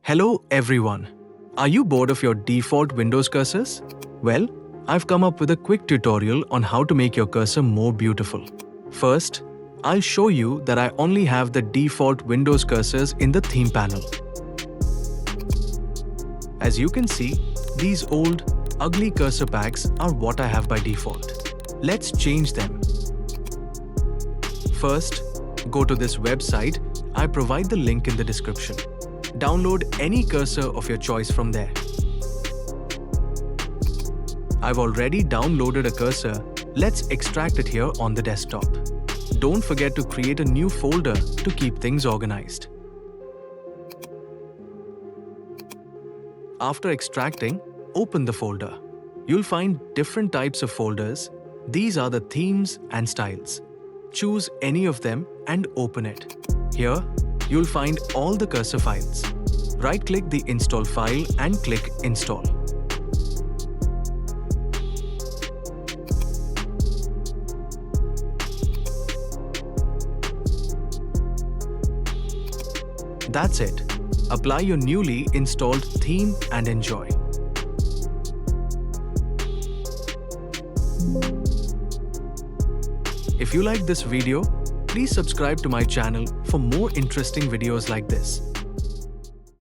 Hello everyone. Are you bored of your default Windows cursors? Well, I've come up with a quick tutorial on how to make your cursor more beautiful. First, I'll show you that I only have the default Windows cursors in the theme panel. As you can see, these old, ugly cursor packs are what I have by default. Let's change them. First, go to this website. I provide the link in the description. Download any cursor of your choice from there. I've already downloaded a cursor. Let's extract it here on the desktop. Don't forget to create a new folder to keep things organized. After extracting, open the folder. You'll find different types of folders. These are the themes and styles. Choose any of them and open it. Here, you'll find all the cursor files. Right-click the install file and click Install. That's it. Apply your newly installed theme and enjoy. If you like this video, please subscribe to my channel for more interesting videos like this.